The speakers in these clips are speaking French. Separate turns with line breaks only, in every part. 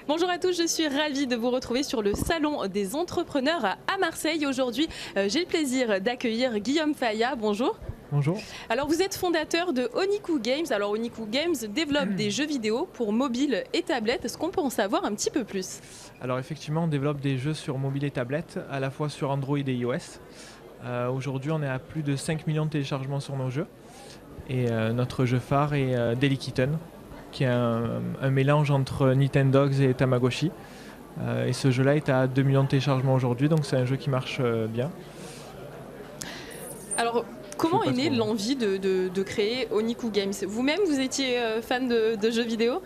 Bonjour à tous, je suis ravie de vous retrouver sur le Salon des entrepreneurs à Marseille. Aujourd'hui, j'ai le plaisir d'accueillir Guillaume Faya. Bonjour.
Bonjour.
Alors vous êtes fondateur de Oniku Games. Alors Oniku Games développe des jeux vidéo pour mobile et tablette. Est-ce qu'on peut en savoir un petit peu plus?
Alors effectivement, on développe des jeux sur mobile et tablette, à la fois sur Android et iOS. Aujourd'hui, on est à plus de 5 millions de téléchargements sur nos jeux. Et notre jeu phare est Daily Kitten, qui est un mélange entre Nintendogs et Tamagotchi. Et ce jeu-là est à 2 millions de téléchargements aujourd'hui, donc c'est un jeu qui marche bien.
Alors, comment est née l'envie de créer Oniku Games? Vous-même, vous étiez fan de jeux vidéo?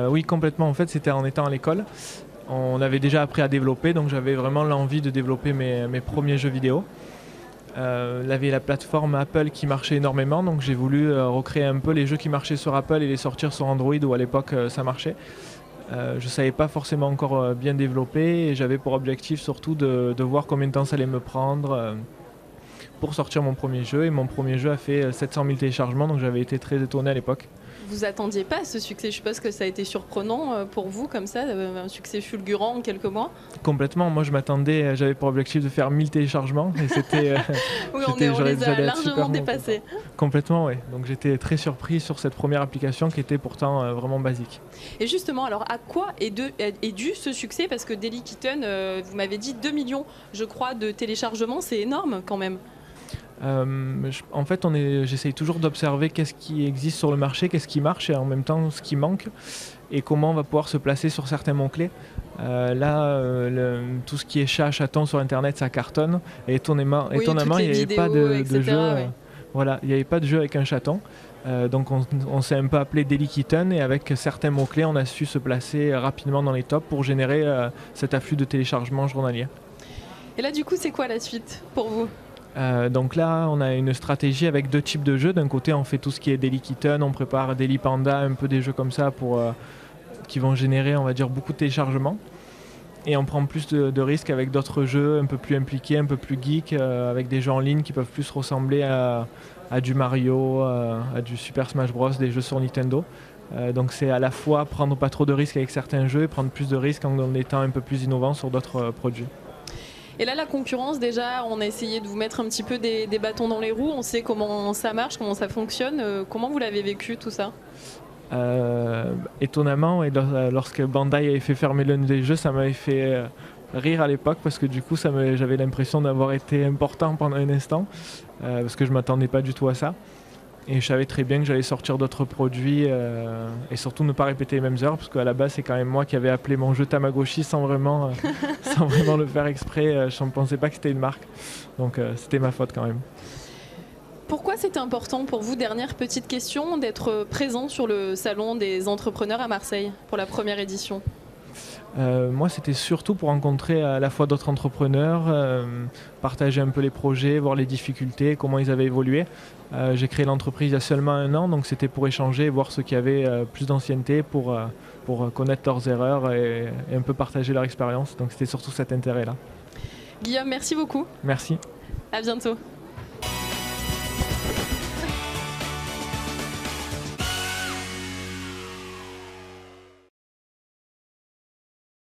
Oui, complètement. En fait, c'était en étant à l'école. On avait déjà appris à développer, donc j'avais vraiment l'envie de développer mes premiers jeux vidéo. Il y avait la plateforme Apple qui marchait énormément, donc j'ai voulu recréer un peu les jeux qui marchaient sur Apple et les sortir sur Android où à l'époque ça marchait. Je ne savais pas forcément encore bien développer et j'avais pour objectif surtout de voir combien de temps ça allait me prendre pour sortir mon premier jeu. Et mon premier jeu a fait 700 000 téléchargements, donc j'avais été très étonné à l'époque.
Vous attendiez pas à ce succès? Je suppose que ça a été surprenant pour vous comme ça, un succès fulgurant en quelques mois.
Complètement, moi je m'attendais, j'avais pour objectif de faire 1000 téléchargements et c'était...
Oui, on les a largement dépassés.
Complètement, oui. Donc j'étais très surpris sur cette première application qui était pourtant vraiment basique.
Et justement, alors à quoi est dû ce succès? Parce que Daily Kitten, vous m'avez dit 2 millions, je crois, de téléchargements, c'est énorme quand même.
En fait, j'essaye toujours d'observer qu'est-ce qui existe sur le marché, qu'est-ce qui marche et en même temps ce qui manque et comment on va pouvoir se placer sur certains mots-clés. Tout ce qui est chat, chaton sur Internet, ça cartonne. Et étonnamment, il n'y avait pas de jeu.
Ouais.
Voilà, il n'y avait pas de jeu avec un chaton. Donc on s'est un peu appelé Daily Kitten et avec certains mots-clés, on a su se placer rapidement dans les tops pour générer cet afflux de téléchargements journaliers.
Et là, du coup, c'est quoi la suite pour vous?
Donc là, on a une stratégie avec deux types de jeux. D'un côté, on fait tout ce qui est Daily Kitten, on prépare Daily Panda, un peu des jeux comme ça qui vont générer, on va dire, beaucoup de téléchargements. Et on prend plus de risques avec d'autres jeux un peu plus impliqués, un peu plus geeks, avec des jeux en ligne qui peuvent plus ressembler à du Mario, à du Super Smash Bros, des jeux sur Nintendo. Donc c'est à la fois prendre pas trop de risques avec certains jeux et prendre plus de risques en étant un peu plus innovant sur d'autres produits.
Et là, la concurrence, déjà, on a essayé de vous mettre un petit peu des bâtons dans les roues. On sait comment ça marche, comment ça fonctionne. Comment vous l'avez vécu, tout ça?
Étonnamment, et lorsque Bandai avait fait fermer l'un des jeux, ça m'avait fait rire à l'époque parce que du coup, j'avais l'impression d'avoir été important pendant un instant parce que je ne m'attendais pas du tout à ça. Et je savais très bien que j'allais sortir d'autres produits et surtout ne pas répéter les mêmes erreurs parce qu'à la base c'est quand même moi qui avais appelé mon jeu Tamagotchi sans vraiment le faire exprès. Je ne pensais pas que c'était une marque. Donc c'était ma faute quand même.
Pourquoi c'était important pour vous, dernière petite question, d'être présent sur le Salon des entrepreneurs à Marseille pour la première édition?
Moi, c'était surtout pour rencontrer à la fois d'autres entrepreneurs, partager un peu les projets, voir les difficultés, comment ils avaient évolué. J'ai créé l'entreprise il y a seulement 1 an, donc c'était pour échanger, voir ceux qui avaient plus d'ancienneté, pour connaître leurs erreurs et un peu partager leur expérience. Donc c'était surtout cet intérêt-là.
Guillaume, merci beaucoup.
Merci.
À bientôt.